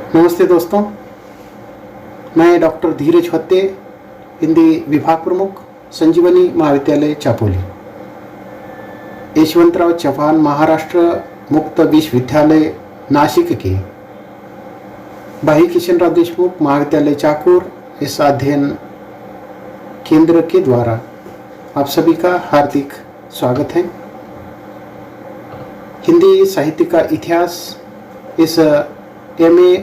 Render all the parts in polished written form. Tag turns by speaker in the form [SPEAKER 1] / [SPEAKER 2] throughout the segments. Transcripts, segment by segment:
[SPEAKER 1] नमस्ते दोस्तों, मैं डॉक्टर धीरज हत्ते, हिंदी विभाग प्रमुख, संजीवनी महाविद्यालय चापोली, यशवंतराव चव्हाण महाराष्ट्र मुक्त विश्वविद्यालय नासिक के भाई किशनराव देशमुख महाविद्यालय चाकूर इस अध्ययन केंद्र के द्वारा आप सभी का हार्दिक स्वागत है। हिंदी साहित्य का इतिहास इस एमए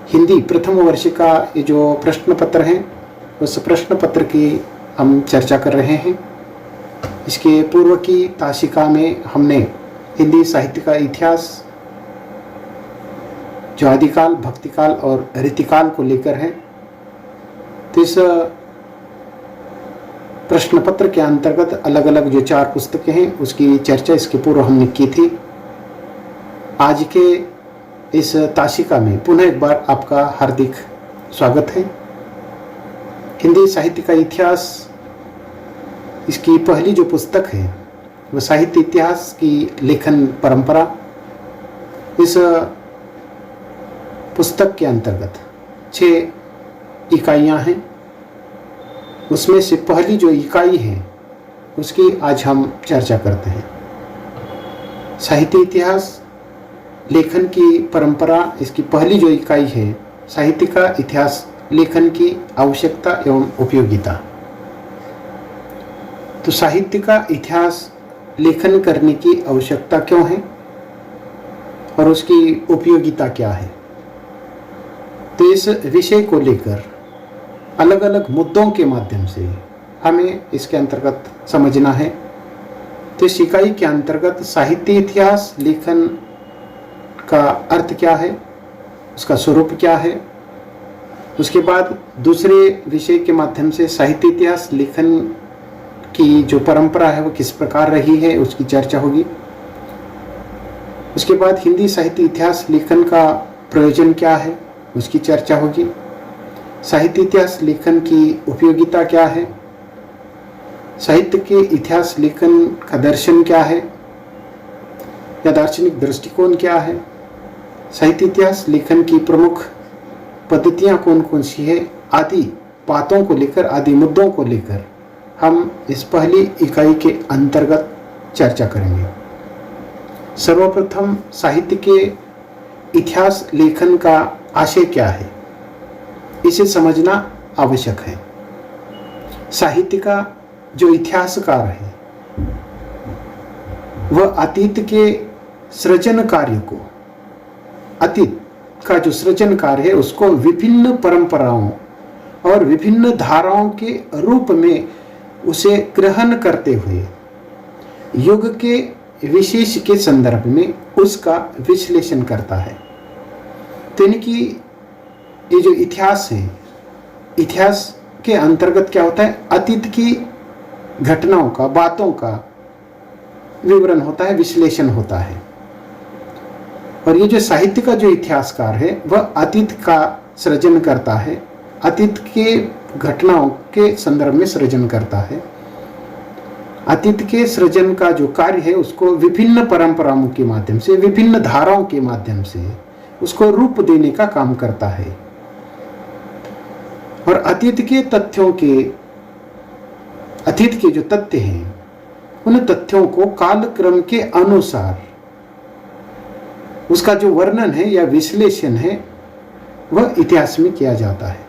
[SPEAKER 1] हिंदी प्रथम वर्ष का ये जो प्रश्न पत्र है उस प्रश्न पत्र की हम चर्चा कर रहे हैं। इसके पूर्व की तासिका में हमने हिंदी साहित्य का इतिहास जो आदिकाल, भक्तिकाल और रीतिकाल को लेकर है, तो इस प्रश्न पत्र के अंतर्गत अलग अलग जो 4 पुस्तकें हैं उसकी चर्चा इसके पूर्व हमने की थी। आज के इस तासिका में पुनः एक बार आपका हार्दिक स्वागत है। हिंदी साहित्य का इतिहास, इसकी पहली जो पुस्तक है वह साहित्य इतिहास की लेखन परंपरा। इस पुस्तक के अंतर्गत 6 इकाइयां हैं। उसमें से पहली जो इकाई है उसकी आज हम चर्चा करते हैं। साहित्य इतिहास लेखन की परंपरा, इसकी पहली जो इकाई है साहित्य का इतिहास लेखन की आवश्यकता एवं उपयोगिता। तो साहित्य का इतिहास लेखन करने की आवश्यकता क्यों है और उसकी उपयोगिता क्या है, तो इस विषय को लेकर अलग अलग मुद्दों के माध्यम से हमें इसके अंतर्गत समझना है। तो इस इकाई के अंतर्गत साहित्य इतिहास लेखन का अर्थ क्या है, उसका स्वरूप क्या है, उसके बाद दूसरे विषय के माध्यम से साहित्य इतिहास लेखन की जो परंपरा है वो किस प्रकार रही है उसकी चर्चा होगी। उसके बाद हिंदी साहित्य इतिहास लेखन का प्रयोजन क्या है उसकी चर्चा होगी। साहित्य इतिहास लेखन की उपयोगिता क्या है, साहित्य के इतिहास लेखन का दर्शन क्या है या दार्शनिक दृष्टिकोण क्या है, साहित्य इतिहास लेखन की प्रमुख पद्धतियां कौन कौन सी है, आदि बातों को लेकर, आदि मुद्दों को लेकर हम इस पहली इकाई के अंतर्गत चर्चा करेंगे। सर्वप्रथम साहित्य के इतिहास लेखन का आशय क्या है, इसे समझना आवश्यक है। साहित्य का जो इतिहासकार है वह अतीत के सृजन कार्य को, अतीत का जो सृजन कार्य है उसको विभिन्न परंपराओं और विभिन्न धाराओं के रूप में उसे ग्रहण करते हुए युग के विशेष के संदर्भ में उसका विश्लेषण करता है। तो यानी कि ये जो इतिहास है, इतिहास के अंतर्गत क्या होता है, अतीत की घटनाओं का, बातों का विवरण होता है, विश्लेषण होता है। और ये जो साहित्य का जो इतिहासकार है वह अतीत का सृजन करता है, अतीत के घटनाओं के संदर्भ में सृजन करता है। अतीत के सृजन का जो कार्य है उसको विभिन्न परंपराओं के माध्यम से, विभिन्न धाराओं के माध्यम से उसको रूप देने का काम करता है। और अतीत के तथ्यों के, अतीत के जो तथ्य हैं उन तथ्यों को कालक्रम के अनुसार उसका जो वर्णन है या विश्लेषण है वह इतिहास में किया जाता है।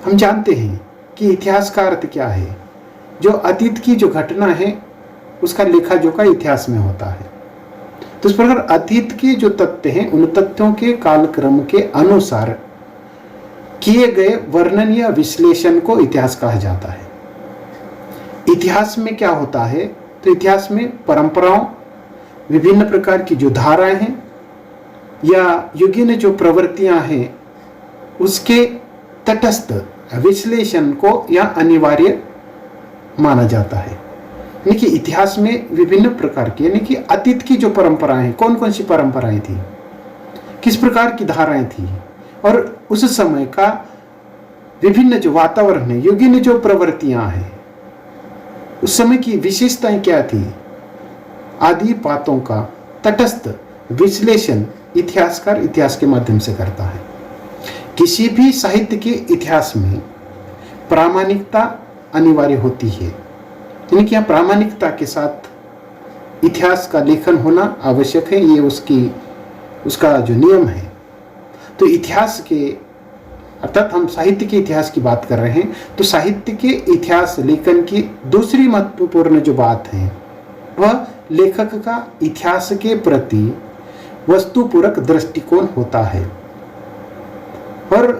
[SPEAKER 1] हम जानते हैं कि इतिहास का अर्थ क्या है, जो अतीत की जो घटना है उसका लेखा जोखा इतिहास में होता है। तो इस प्रकार अतीत के जो तथ्य हैं उन तथ्यों के कालक्रम के अनुसार किए गए वर्णन या विश्लेषण को इतिहास कहा जाता है। इतिहास में क्या होता है, तो इतिहास में परंपराओं, विभिन्न प्रकार की जो धाराएं हैं या युगीन जो प्रवृत्तियां हैं उसके तटस्थ विश्लेषण को यह अनिवार्य माना जाता है। यानी कि इतिहास में विभिन्न प्रकार की, यानी कि अतीत की जो परंपराएं हैं, कौन कौन सी परंपराएं थी, किस प्रकार की धाराएं थी और उस समय का विभिन्न जो वातावरण है, युगीन जो प्रवृत्तियां हैं, उस समय की विशेषताएं क्या थी, आदि बातों का तटस्थ विश्लेषण इतिहासकार इतिहास के माध्यम से करता है। किसी भी साहित्य के इतिहास में प्रामाणिकता अनिवार्य होती है, यानी कि यहाँ प्रामाणिकता के साथ इतिहास का लेखन होना आवश्यक है, ये उसका जो नियम है। तो इतिहास के अर्थात हम साहित्य के इतिहास की बात कर रहे हैं, तो साहित्य के इतिहास लेखन की दूसरी महत्वपूर्ण जो बात है वह लेखक का इतिहास के प्रति वस्तुपूरक दृष्टिकोण होता है। और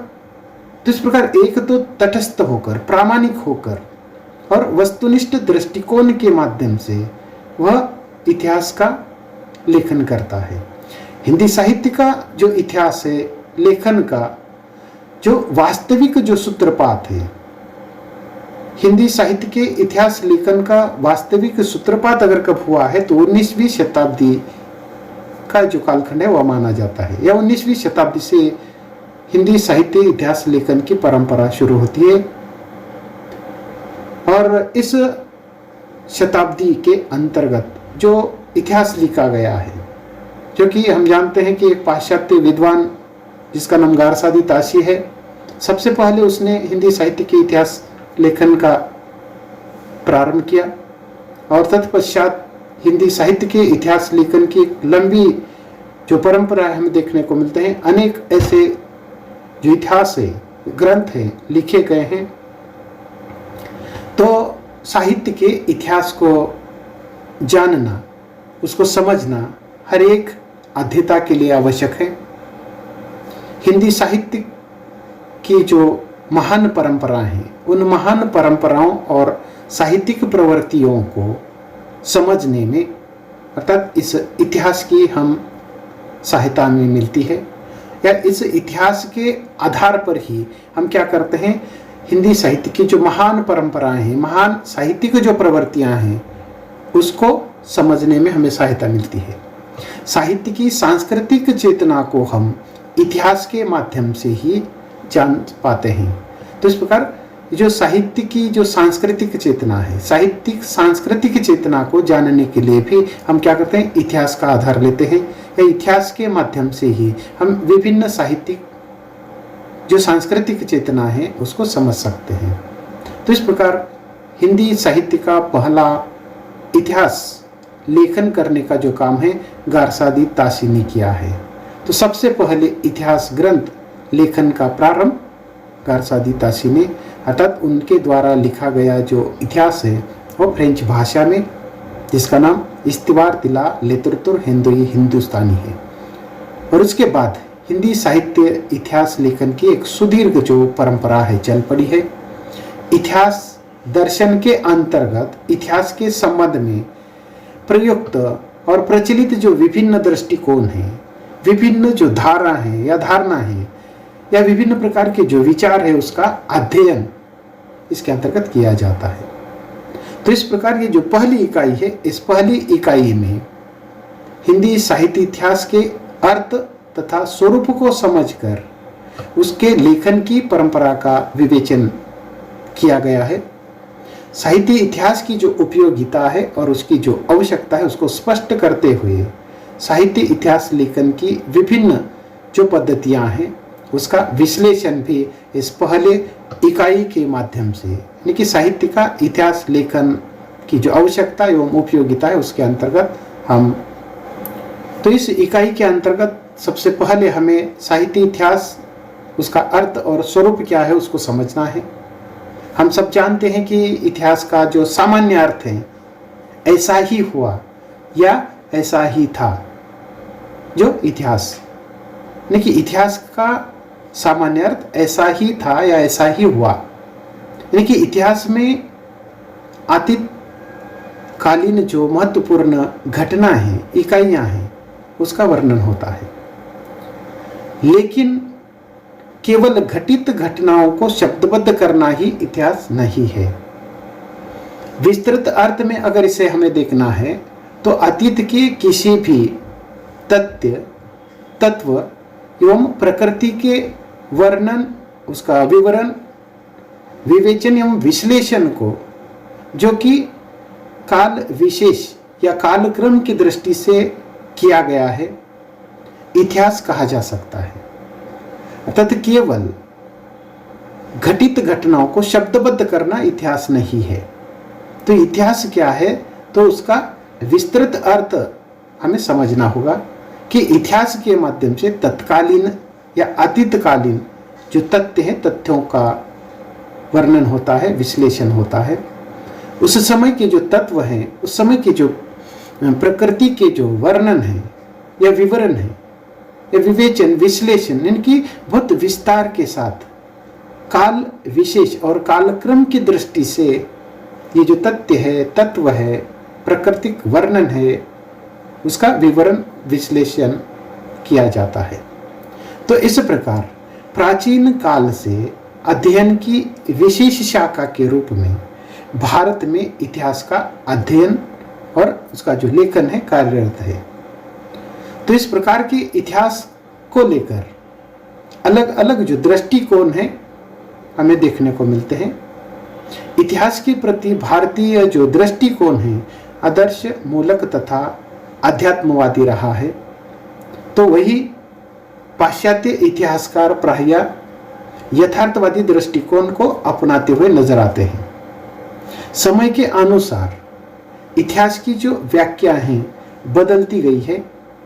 [SPEAKER 1] तो इस प्रकार एक तो तटस्थ होकर, प्रामाणिक होकर और वस्तुनिष्ठ दृष्टिकोण के माध्यम से वह इतिहास का लेखन करता है। हिंदी साहित्य का जो इतिहास है, लेखन का जो वास्तविक जो सूत्रपात है, हिंदी साहित्य के इतिहास लेखन का वास्तविक सूत्रपात अगर कब हुआ है तो 19वीं शताब्दी का जो कालखंड है वह माना जाता है, या 19वीं शताब्दी से हिंदी साहित्य इतिहास लेखन की परंपरा शुरू होती है। और इस शताब्दी के अंतर्गत जो इतिहास लिखा गया है, क्योंकि हम जानते हैं कि एक पाश्चात्य विद्वान जिसका नाम गारसादी ताशी है, सबसे पहले उसने हिंदी साहित्य के इतिहास लेखन का प्रारंभ किया और तत्पश्चात हिंदी साहित्य के इतिहास लेखन की एक लंबी जो परंपरा हमें देखने को मिलते हैं। अनेक ऐसे जो इतिहास है, ग्रंथ है, लिखे गए हैं। तो साहित्य के इतिहास को जानना, उसको समझना हर एक अध्येता के लिए आवश्यक है। हिंदी साहित्य की जो महान परंपरा हैं, उन महान परंपराओं और साहित्यिक प्रवृत्तियों को समझने में अर्थात इस इतिहास की हम सहायता में मिलती है, या इस इतिहास के आधार पर ही हम क्या करते हैं, हिंदी साहित्य की जो महान परंपराएं हैं, महान साहित्यिक जो प्रवृत्तियां हैं, उसको समझने में हमें सहायता मिलती है। साहित्य की सांस्कृतिक चेतना को हम इतिहास के माध्यम से ही जान पाते हैं। तो इस प्रकार जो साहित्य की जो सांस्कृतिक चेतना है, साहित्यिक सांस्कृतिक चेतना को जानने के लिए भी हम क्या करते हैं, इतिहास का आधार लेते हैं, या इतिहास के माध्यम से ही हम विभिन्न साहित्यिक जो सांस्कृतिक चेतना है उसको समझ सकते हैं। तो इस प्रकार हिंदी साहित्य का पहला इतिहास लेखन करने का जो काम है गारसादी ताशी ने किया है। तो सबसे पहले इतिहास ग्रंथ लेखन का प्रारंभ गारसादी ताशी ने, अर्थात उनके द्वारा लिखा गया जो इतिहास है वो फ्रेंच भाषा में, जिसका नाम इस्तिबार दिला लिटरेचुर हिंदुस्तानी है। और उसके बाद हिंदी साहित्य इतिहास लेखन की एक सुदीर्घ जो परंपरा है चल पड़ी है। इतिहास दर्शन के अंतर्गत इतिहास के संबंध में प्रयुक्त और प्रचलित जो विभिन्न दृष्टिकोण हैं, विभिन्न जो धारा है या धारणा है, या विभिन्न प्रकार के जो विचार है, उसका अध्ययन इसके अंतर्गत किया जाता है। तो इस प्रकार ये जो पहली इकाई है, इस पहली इकाई में हिंदी साहित्य इतिहास के अर्थ तथा स्वरूप को समझकर उसके लेखन की परंपरा का विवेचन किया गया है। साहित्य इतिहास की जो उपयोगिता है और उसकी जो आवश्यकता है उसको स्पष्ट करते हुए साहित्य इतिहास लेखन की विभिन्न जो पद्धतियां हैं उसका विश्लेषण भी इस पहले इकाई के माध्यम से, यानी कि साहित्य का इतिहास लेखन की जो आवश्यकता एवं उपयोगिता है उसके अंतर्गत हम, तो इस इकाई के अंतर्गत सबसे पहले हमें साहित्य इतिहास, उसका अर्थ और स्वरूप क्या है उसको समझना है। हम सब जानते हैं कि इतिहास का जो सामान्य अर्थ है ऐसा ही हुआ या ऐसा ही था, जो इतिहास, यानी कि इतिहास का सामान्य अर्थ ऐसा ही था या ऐसा ही हुआ, यानी कि इतिहास में अतीत कालीन जो महत्वपूर्ण घटना है, इकाइयां हैं, उसका वर्णन होता है। लेकिन केवल घटित घटनाओं को शब्दबद्ध करना ही इतिहास नहीं है। विस्तृत अर्थ में अगर इसे हमें देखना है तो अतीत के किसी भी तथ्य, तत्व एवं प्रकृति के वर्णन, उसका विवरण, विवेचन एवं विश्लेषण को, जो कि काल विशेष या कालक्रम की दृष्टि से किया गया है, इतिहास कहा जा सकता है। अर्थात केवल घटित घटनाओं को शब्दबद्ध करना इतिहास नहीं है। तो इतिहास क्या है, तो उसका विस्तृत अर्थ हमें समझना होगा कि इतिहास के माध्यम से तत्कालीन या अतीतकालीन जो तथ्य हैं, तथ्यों का वर्णन होता है, विश्लेषण होता है। उस समय के जो तत्व हैं, उस समय के जो प्रकृति के जो वर्णन है या विवरण है या विवेचन, विश्लेषण, इनकी बहुत विस्तार के साथ काल विशेष और कालक्रम की दृष्टि से ये जो तथ्य है, तत्व है, प्राकृतिक वर्णन है, उसका विवरण विश्लेषण किया जाता है। तो इस प्रकार प्राचीन काल से अध्ययन की विशेष शाखा के रूप में भारत में इतिहास का अध्ययन और उसका जो लेखन है कार्यरत है। तो इस प्रकार के इतिहास को लेकर अलग अलग जो दृष्टिकोण है हमें देखने को मिलते हैं। इतिहास के प्रति भारतीय जो दृष्टिकोण है आदर्श मूलक तथा अध्यात्मवादी रहा है। तो वही पाश्चात्य इतिहासकार प्रायः यथार्थवादी दृष्टिकोण को अपनाते हुए नजर आते हैं। समय के अनुसार इतिहास की जो व्याख्या है बदलती गई है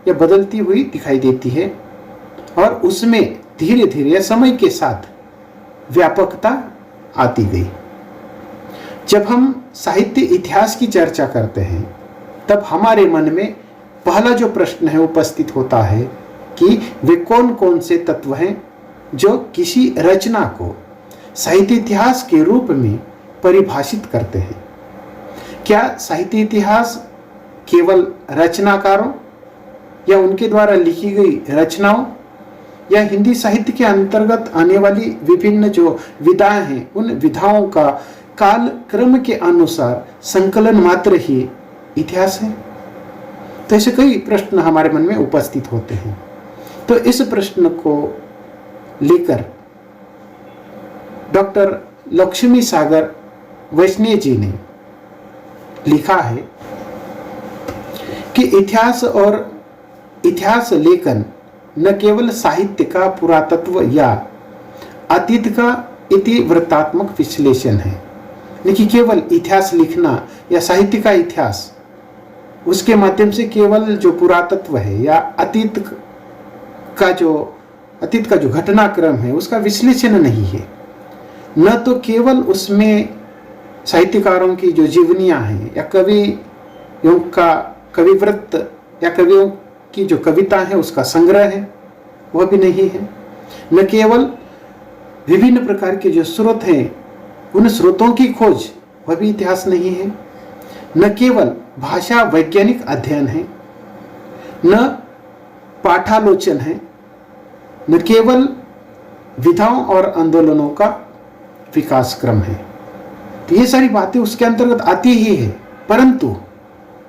[SPEAKER 1] या बदलती हुई दिखाई देती है और उसमें धीरे धीरे समय के साथ व्यापकता आती गई। जब हम साहित्य इतिहास की चर्चा करते हैं तब हमारे मन में पहला जो प्रश्न है उपस्थित होता है कि वे कौन कौन से तत्व हैं जो किसी रचना को साहित्य इतिहास के रूप में परिभाषित करते हैं। क्या साहित्य इतिहास केवल रचनाकारों या उनके द्वारा लिखी गई रचनाओं या हिंदी साहित्य के अंतर्गत आने वाली विभिन्न जो विधाएं हैं उन विधाओं का काल क्रम के अनुसार संकलन मात्र ही इतिहास है? तो ऐसे कई प्रश्न हमारे मन में उपस्थित होते हैं। तो इस प्रश्न को लेकर डॉक्टर लक्ष्मी सागर वैष्णव जी ने लिखा है कि इतिहास और इतिहास लेखन न केवल साहित्य का पुरातत्व या अतीत का इतिवृत्तात्मक विश्लेषण है, लेकिन केवल इतिहास लिखना या साहित्य का इतिहास उसके माध्यम से केवल जो पुरातत्व है या अतीत का जो घटनाक्रम है उसका विश्लेषण नहीं है। न तो केवल उसमें साहित्यकारों की जो जीवनियां हैं या कवियों का कविवृत्त या कवियों की जो कविता है उसका संग्रह है, वह भी नहीं है। न केवल विभिन्न प्रकार के जो स्रोत हैं उन स्रोतों की खोज, वह भी इतिहास नहीं है। न केवल भाषा वैज्ञानिक अध्ययन है, न पाठालोचन है, न केवल विधाओं और आंदोलनों का विकास क्रम है। तो ये सारी बातें उसके अंतर्गत आती ही है, परंतु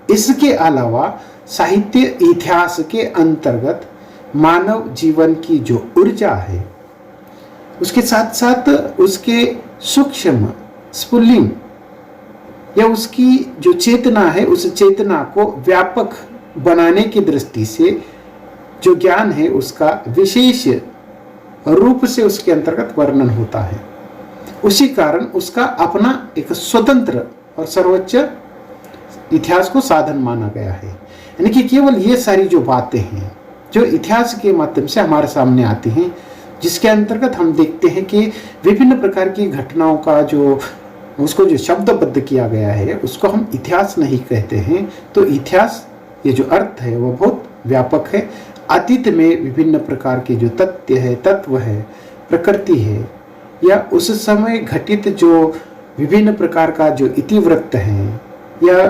[SPEAKER 1] इसके अलावा साहित्य इतिहास के अंतर्गत मानव जीवन की जो ऊर्जा है उसके साथ साथ उसके सूक्ष्म स्फुल्लिंग या उसकी जो चेतना है उस चेतना को व्यापक बनाने की दृष्टि से जो ज्ञान है उसका विशेष रूप से उसके अंतर्गत वर्णन होता है। उसी कारण उसका अपना एक स्वतंत्र और सर्वोच्च इतिहास को साधन माना गया है। यानी कि केवल ये सारी जो बातें हैं जो इतिहास के माध्यम से हमारे सामने आती हैं, जिसके अंतर्गत हम देखते हैं कि विभिन्न प्रकार की घटनाओं का जो उसको जो शब्दबद्ध किया गया है उसको हम इतिहास नहीं कहते हैं। तो इतिहास ये जो अर्थ है वो बहुत व्यापक है। अतीत में विभिन्न प्रकार के जो तथ्य है, तत्व है, प्रकृति है या उस समय घटित जो विभिन्न प्रकार का जो इतिवृत्त है या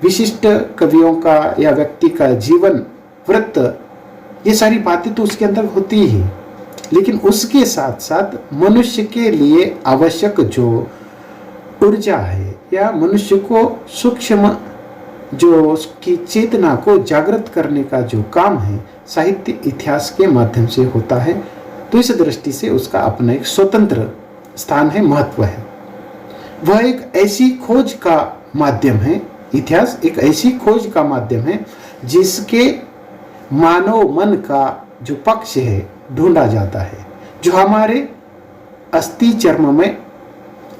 [SPEAKER 1] विशिष्ट कवियों का या व्यक्ति का जीवन वृत्त, ये सारी बातें तो उसके अंदर होती ही, लेकिन उसके साथ साथ मनुष्य के लिए आवश्यक जो ऊर्जा है या मनुष्य को सूक्ष्म जो उसकी चेतना को जागृत करने का जो काम है साहित्य इतिहास के माध्यम से होता है। तो इस दृष्टि से उसका अपना एक स्वतंत्र स्थान है, महत्व है। वह एक ऐसी खोज का माध्यम है, इतिहास एक ऐसी खोज का माध्यम है जिसके मानव मन का जो पक्ष है ढूंढा जाता है, जो हमारे अस्थि चर्म में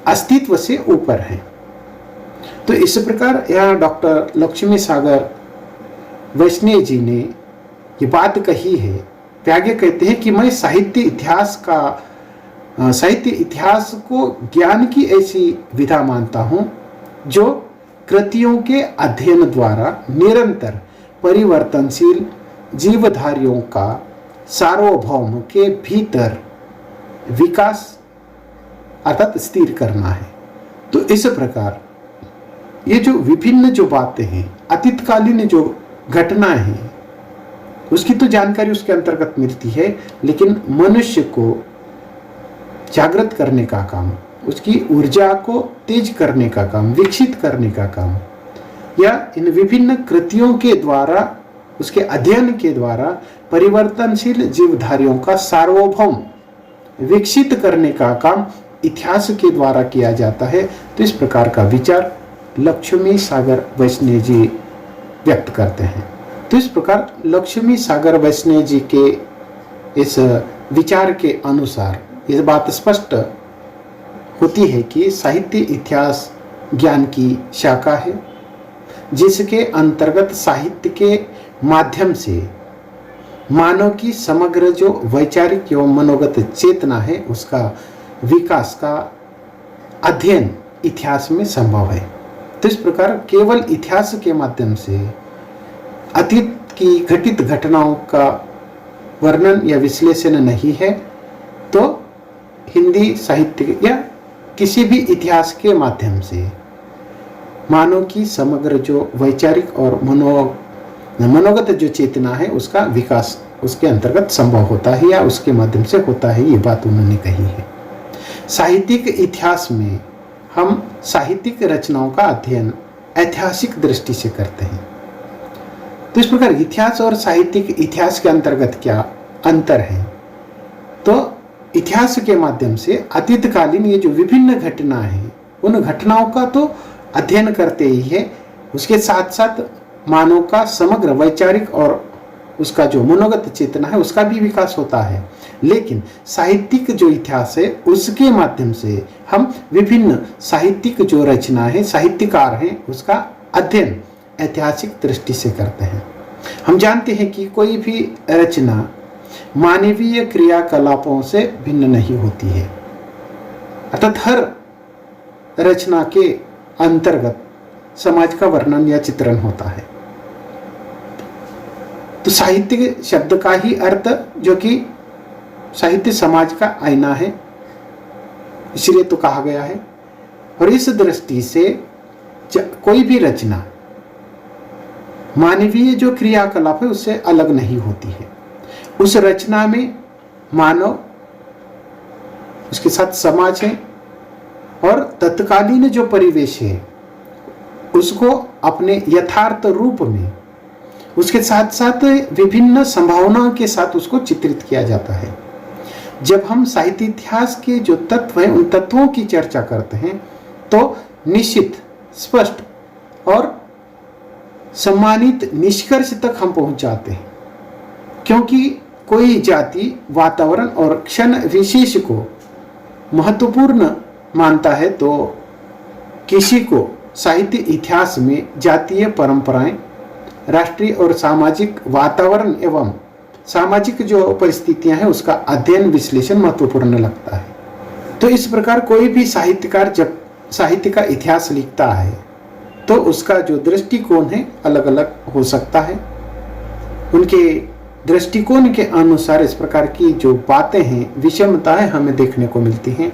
[SPEAKER 1] अस्तित्व से ऊपर है। तो इस प्रकार यहाँ डॉक्टर लक्ष्मी सागर वैष्णव जी ने ये बात कही है। वे आगे कहते हैं कि मैं साहित्य इतिहास को ज्ञान की ऐसी विधा मानता हूँ जो कृतियों के अध्ययन द्वारा निरंतर परिवर्तनशील जीवधारियों का सार्वभौम के भीतर विकास अर्थात स्थिर करना है। तो इस प्रकार ये जो विभिन्न जो बातें हैं, अतीतकालीन जो घटनाएं हैं, उसकी तो जानकारी उसके अंतर्गत मिलती है, लेकिन मनुष्य को जागृत करने का काम, उसकी ऊर्जा को तेज करने का काम, विकसित करने का काम, या इन विभिन्न कृतियों के द्वारा, उसके अध्ययन के द्वारा परिवर्तनशील जीवधारियों का सार्वभौम विकसित करने का काम इतिहास के द्वारा किया जाता है। तो इस प्रकार का विचार लक्ष्मी सागर वैष्णव जी व्यक्त करते हैं। तो इस प्रकार लक्ष्मी सागर वैष्णव जी के इस विचार के अनुसार यह बात स्पष्ट होती है कि साहित्य इतिहास ज्ञान की शाखा है, जिसके अंतर्गत साहित्य के माध्यम से मानव की समग्र जो वैचारिक एवं मनोगत चेतना है, उसका विकास का अध्ययन इतिहास में संभव है। तो इस प्रकार केवल इतिहास के माध्यम से अतीत की घटित घटनाओं का वर्णन या विश्लेषण नहीं है, तो हिंदी साहित्य या किसी भी इतिहास के माध्यम से मानव की समग्र जो वैचारिक और मनोगत जो चेतना है, उसका विकास उसके अंतर्गत संभव होता है या उसके माध्यम से होता है। ये बात उन्होंने कही है। साहित्यिक इतिहास में हम साहित्यिक रचनाओं का अध्ययन ऐतिहासिक दृष्टि से करते हैं। तो इस प्रकार इतिहास और साहित्यिक इतिहास के अंतर्गत क्या अंतर है? तो इतिहास के माध्यम से अतीतकालीन ये जो विभिन्न घटना है, उन घटनाओं का तो अध्ययन करते ही है, उसके साथ साथ मानव का समग्र वैचारिक और उसका जो मनोगत चेतना है, उसका भी विकास होता है। लेकिन साहित्यिक जो इतिहास है, उसके माध्यम से हम विभिन्न साहित्यिक जो रचना है, साहित्यकार हैं, उसका अध्ययन ऐतिहासिक दृष्टि से करते हैं। हम जानते हैं कि कोई भी रचना मानवीय क्रियाकलापों से भिन्न नहीं होती है, अर्थात हर रचना के अंतर्गत समाज का वर्णन या चित्रण होता है। तो साहित्य शब्द का ही अर्थ जो कि साहित्य समाज का आईना है, इसलिए तो कहा गया है। और इस दृष्टि से कोई भी रचना मानवीय जो क्रियाकलाप है उससे अलग नहीं होती है। उस रचना में मानव, उसके साथ समाज है और तत्कालीन जो परिवेश है उसको अपने यथार्थ रूप में, उसके साथ साथ विभिन्न संभावनाओं के साथ उसको चित्रित किया जाता है। जब हम साहित्य इतिहास के जो तत्व हैं, उन तत्वों की चर्चा करते हैं, तो निश्चित, स्पष्ट और सम्मानित निष्कर्ष तक हम पहुंच जाते हैं। क्योंकि कोई जाति वातावरण और क्षण विशेष को महत्वपूर्ण मानता है, तो किसी को साहित्य इतिहास में जातीय परंपराएं, राष्ट्रीय और सामाजिक वातावरण एवं सामाजिक जो परिस्थितियां हैं, उसका अध्ययन विश्लेषण महत्वपूर्ण लगता है। तो इस प्रकार कोई भी साहित्यकार जब साहित्य का इतिहास लिखता है, तो उसका जो दृष्टिकोण है अलग अलग हो सकता है। उनके दृष्टिकोण के अनुसार इस प्रकार की जो बातें हैं, विषमताएं हमें देखने को मिलती हैं।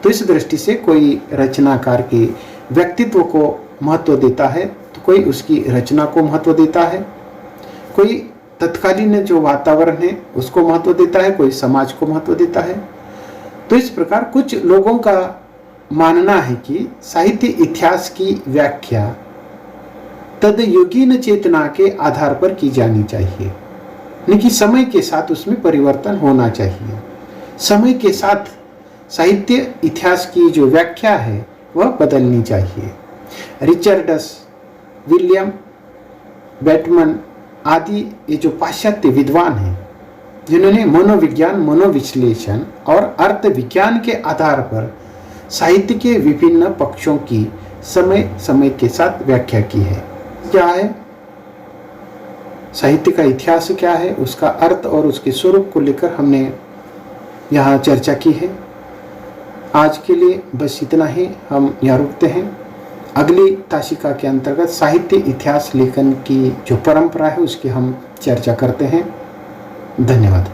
[SPEAKER 1] तो इस दृष्टि से कोई रचनाकार के व्यक्तित्व को महत्व देता है, तो कोई उसकी रचना को महत्व देता है, कोई तत्कालीन जो वातावरण है उसको महत्व देता है, कोई समाज को महत्व देता है। तो इस प्रकार कुछ लोगों का मानना है कि साहित्य इतिहास की व्याख्या तदयुगीन चेतना के आधार पर की जानी चाहिए, यानी कि समय के साथ उसमें परिवर्तन होना चाहिए। समय के साथ साहित्य इतिहास की जो व्याख्या है वह बदलनी चाहिए। रिचर्डस, विलियम बेटमन आदि ये जो पाश्चात्य विद्वान हैं, जिन्होंने मनोविज्ञान, मनोविश्लेषण और अर्थ विज्ञान के आधार पर साहित्य के विभिन्न पक्षों की समय समय के साथ व्याख्या की है। क्या है साहित्य का इतिहास, क्या है उसका अर्थ और उसके स्वरूप को लेकर हमने यहाँ चर्चा की है। आज के लिए बस इतना ही, हम यहाँ रुकते हैं। अगली ताशिका के अंतर्गत साहित्य इतिहास लेखन की जो परंपरा है उसकी हम चर्चा करते हैं। धन्यवाद।